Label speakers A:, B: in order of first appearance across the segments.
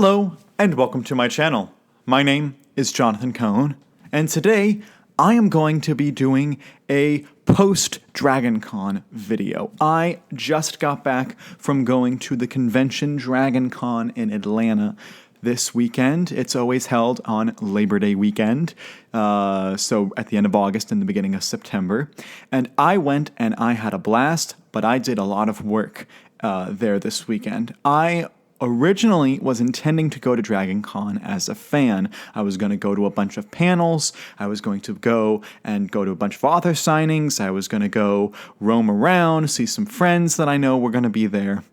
A: Hello, and welcome to my channel. My name is Jonathan Cohn, and today I am going to be doing a post-DragonCon video. I just got back from going to the convention DragonCon in Atlanta this weekend. It's always held on Labor Day weekend, so at the end of August and the beginning of September. And I went and I had a blast, but I did a lot of work there this weekend. I originally was intending to go to DragonCon as a fan. I was going to go to a bunch of panels. I was going to go to a bunch of author signings. I was going to go roam around, see some friends that I know were going to be there.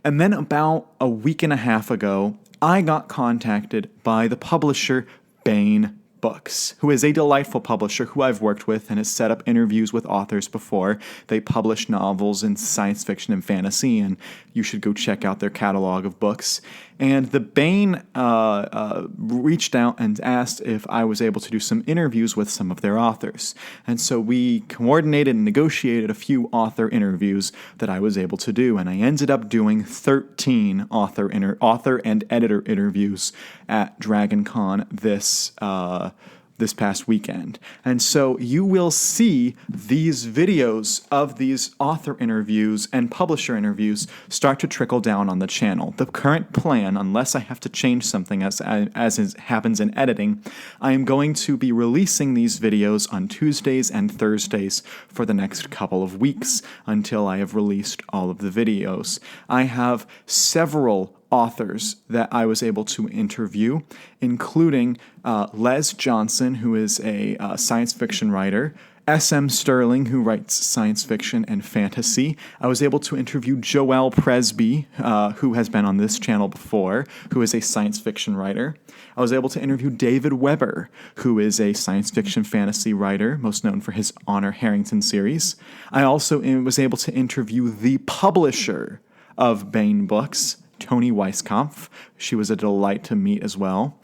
A: And then about a week and a half ago, I got contacted by the publisher Baen Books, who is a delightful publisher who I've worked with and has set up interviews with authors before. They publish novels in science fiction and fantasy, and you should go check out their catalog of books. And the Baen reached out and asked if I was able to do some interviews with some of their authors. And so we coordinated and negotiated a few author interviews that I was able to do, and I ended up doing 13 author and editor interviews at DragonCon this past weekend. And so you will see these videos of these author interviews and publisher interviews start to trickle down on the channel. The current plan, unless I have to change something as happens in editing, I am going to be releasing these videos on Tuesdays and Thursdays for the next couple of weeks until I have released all of the videos. I have several authors that I was able to interview, including Les Johnson, who is a science fiction writer, S.M. Sterling, who writes science fiction and fantasy. I was able to interview Joelle Presby, who has been on this channel before, who is a science fiction writer. I was able to interview David Weber, who is a science fiction fantasy writer, most known for his Honor Harrington series. I also was able to interview the publisher of Baen Books, Toni Weisskopf. She was a delight to meet as well.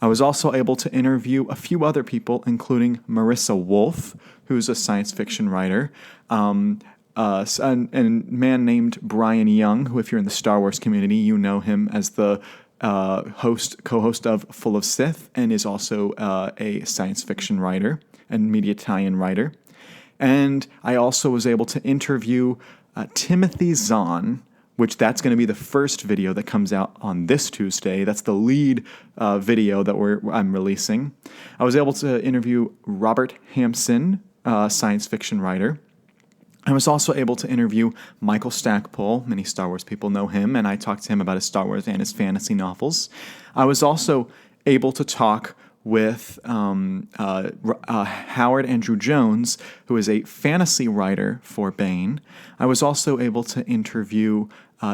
A: I was also able to interview a few other people, including Marissa Wolf, who's a science fiction writer, and a man named Brian Young, who, if you're in the Star Wars community, you know him as the co-host of Full of Sith, and is also a science fiction writer and media tie-in writer. And I also was able to interview Timothy Zahn, which that's going to be the first video that comes out on this Tuesday. That's the lead video that I'm releasing. I was able to interview Robert Hampson, science fiction writer. I was also able to interview Michael Stackpole. Many Star Wars people know him, and I talked to him about his Star Wars and his fantasy novels. I was also able to talk with Howard Andrew Jones, who is a fantasy writer for Baen. I was also able to interview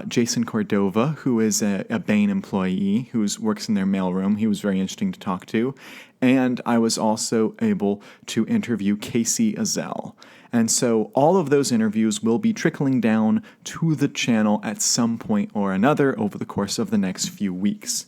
A: Jason Cordova, who is a Baen employee who works in their mailroom. He was very interesting to talk to. And I was also able to interview Casey Azell. And so all of those interviews will be trickling down to the channel at some point or another over the course of the next few weeks.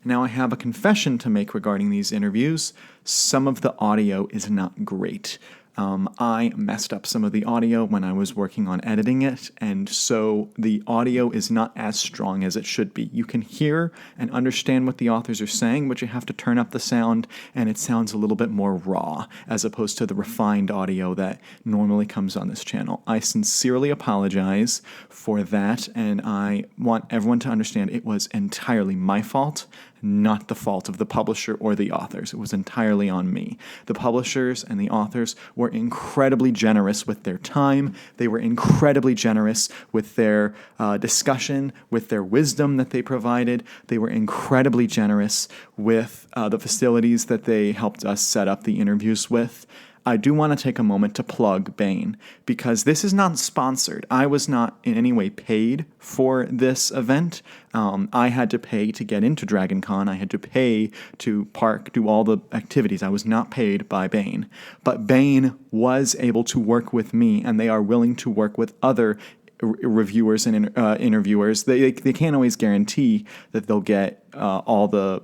A: Now, I have a confession to make regarding these interviews. Some of the audio is not great. I messed up some of the audio when I was working on editing it, and so the audio is not as strong as it should be. You can hear and understand what the authors are saying, but you have to turn up the sound, and it sounds a little bit more raw, as opposed to the refined audio that normally comes on this channel. I sincerely apologize for that, and I want everyone to understand it was entirely my fault, not the fault of the publisher or the authors. It was entirely on me. The publishers and the authors were incredibly generous with their time. They were incredibly generous with their discussion, with their wisdom that they provided. They were incredibly generous with the facilities that they helped us set up the interviews with. I do want to take a moment to plug Baen, because this is not sponsored. I was not in any way paid for this event. I had to pay to get into DragonCon. I had to pay to do all the activities. I was not paid by Baen. But Baen was able to work with me, and they are willing to work with other reviewers and interviewers. They can't always guarantee that they'll get all the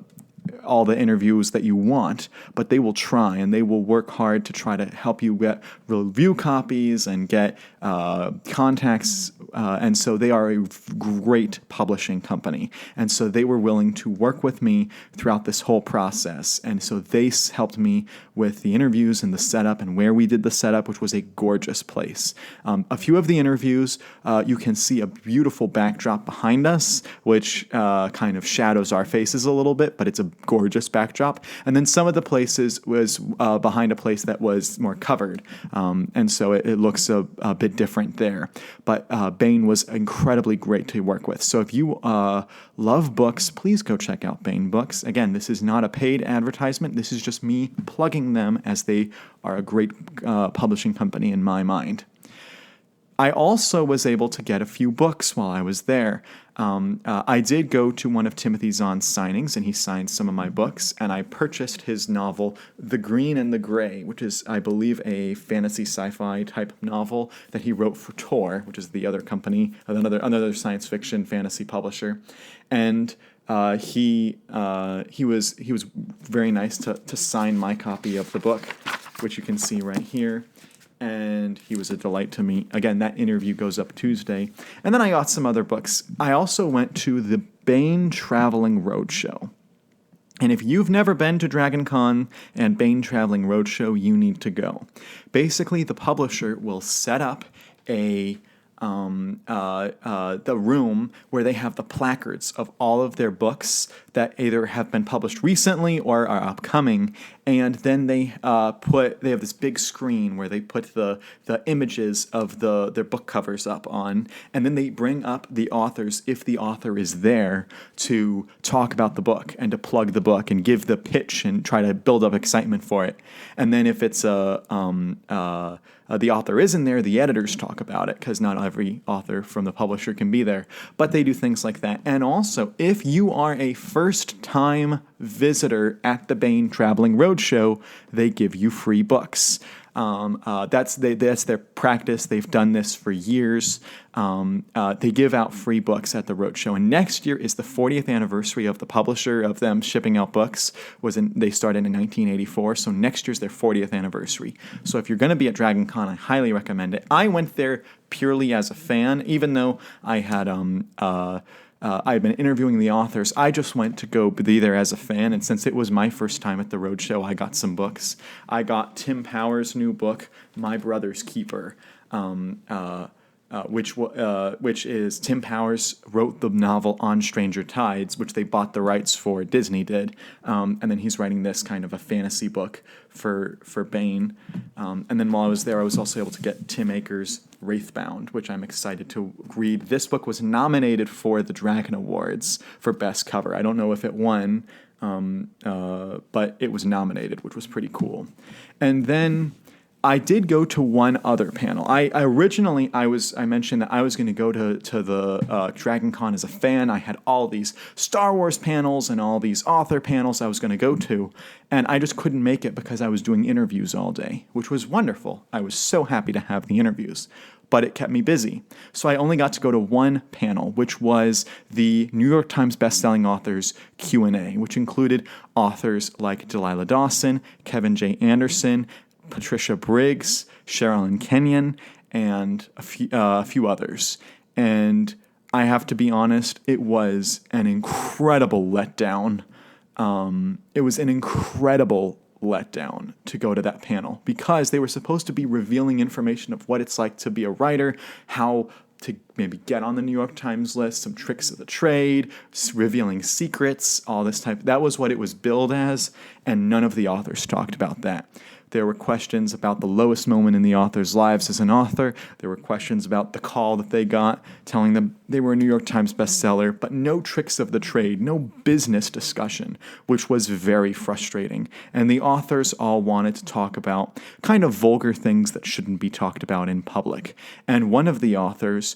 A: interviews that you want, but they will try, and they will work hard to try to help you get review copies and get contacts and so they are a great publishing company. And so they were willing to work with me throughout this whole process. And so they helped me with the interviews and the setup and where we did the setup, which was a gorgeous place. A few of the interviews, you can see a beautiful backdrop behind us, which kind of shadows our faces a little bit, but it's a gorgeous backdrop. And then some of the places was behind a place that was more covered. And so it looks a bit different there. But Bain was incredibly great to work with. So if you love books, please go check out Bain Books. Again, this is not a paid advertisement. This is just me plugging them as they are a great publishing company in my mind. I also was able to get a few books while I was there. I did go to one of Timothy Zahn's signings, and he signed some of my books, and I purchased his novel, The Green and the Gray, which is, I believe, a fantasy sci-fi type novel that he wrote for Tor, which is the other company, another science fiction fantasy publisher. And he was very nice to sign my copy of the book, which you can see right here. And he was a delight to meet. Again, that interview goes up Tuesday. And then I got some other books. I also went to the Bain Traveling Roadshow. And if you've never been to Dragon Con and Bain Traveling Roadshow, you need to go. Basically, the publisher will set up the room where they have the placards of all of their books that either have been published recently or are upcoming, and then they have this big screen where they put the images of their book covers up on, and then they bring up the authors, if the author is there, to talk about the book and to plug the book and give the pitch and try to build up excitement for it. And then if it's the author isn't there, the editors talk about it, because not every author from the publisher can be there. But they do things like that. And also, if you are a first-time visitor at the Bain Traveling Roadshow, they give you free books. That's their practice. They've done this for years. They give out free books at the roadshow, and next year is the 40th anniversary of the publisher of them shipping out books. They started in 1984, so next year's their 40th anniversary. So if you're going to be at Dragon Con, I highly recommend it. I went there purely as a fan, even though I had I had been interviewing the authors. I just went to go be there as a fan, and since it was my first time at the roadshow, I got some books. I got Tim Powers' new book, My Brother's Keeper, which is Tim Powers wrote the novel On Stranger Tides, which they bought the rights for, Disney did, and then he's writing this kind of a fantasy book for Bain. And then while I was there, I was also able to get Tim Akers' Wraithbound, which I'm excited to read. This book was nominated for the Dragon Awards for Best Cover. I don't know if it won, but it was nominated, which was pretty cool. And then I did go to one other panel. I mentioned that I was going to go to the Dragon Con as a fan. I had all these Star Wars panels and all these author panels I was going to go to, and I just couldn't make it because I was doing interviews all day, which was wonderful. I was so happy to have the interviews, but it kept me busy. So I only got to go to one panel, which was the New York Times bestselling authors Q&A, which included authors like Delilah Dawson, Kevin J. Anderson, Patricia Briggs, Sherilyn Kenyon, and a few others. And I have to be honest, it was an incredible letdown. It was an incredible letdown to go to that panel because they were supposed to be revealing information of what it's like to be a writer, how to maybe get on the New York Times list, some tricks of the trade, revealing secrets, all this type. That was what it was billed as, and none of the authors talked about that. There were questions about the lowest moment in the author's lives as an author. There were questions about the call that they got, telling them they were a New York Times bestseller, but no tricks of the trade, no business discussion, which was very frustrating. And the authors all wanted to talk about kind of vulgar things that shouldn't be talked about in public. And one of the authors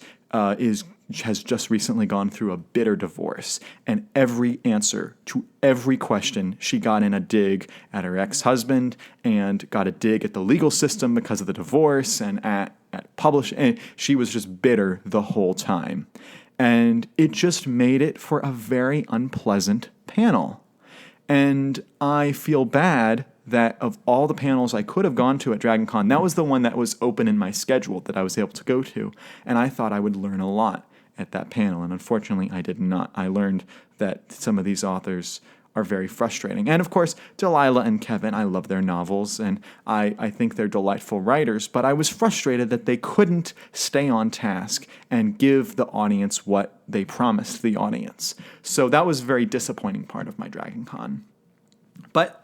A: has just recently gone through a bitter divorce, and every answer to every question she got in a dig at her ex-husband and got a dig at the legal system because of the divorce and at publishing, and she was just bitter the whole time. And it just made it for a very unpleasant panel. And I feel bad that of all the panels I could have gone to at DragonCon, that was the one that was open in my schedule that I was able to go to. And I thought I would learn a lot at that panel. And unfortunately, I did not. I learned that some of these authors are very frustrating. And of course, Delilah and Kevin, I love their novels, and I think they're delightful writers, but I was frustrated that they couldn't stay on task and give the audience what they promised the audience. So that was a very disappointing part of my DragonCon. But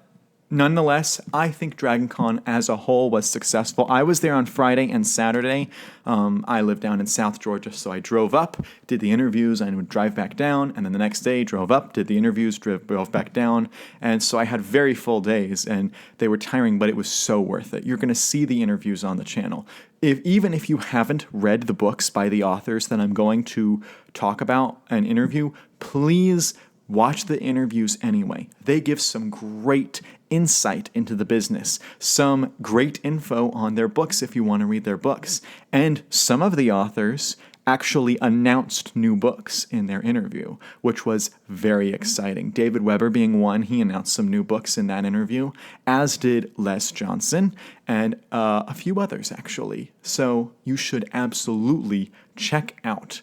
A: nonetheless, I think DragonCon as a whole was successful. I was there on Friday and Saturday. I live down in South Georgia, so I drove up, did the interviews, and would drive back down, and then the next day drove up, did the interviews, drove back down, and so I had very full days, and they were tiring, but it was so worth it. You're going to see the interviews on the channel. Even if you haven't read the books by the authors that I'm going to talk about and interview, please watch the interviews anyway. They give some great insight into the business, some great info on their books if you want to read their books. And some of the authors actually announced new books in their interview, which was very exciting. David Weber being one, he announced some new books in that interview, as did Les Johnson and a few others actually. So you should absolutely check out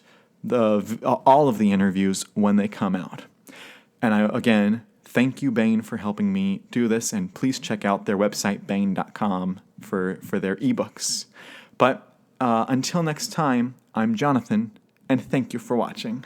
A: all of the interviews when they come out. And again, thank you, Baen, for helping me do this, and please check out their website, baen.com, for their ebooks. But until next time, I'm Jonathan, and thank you for watching.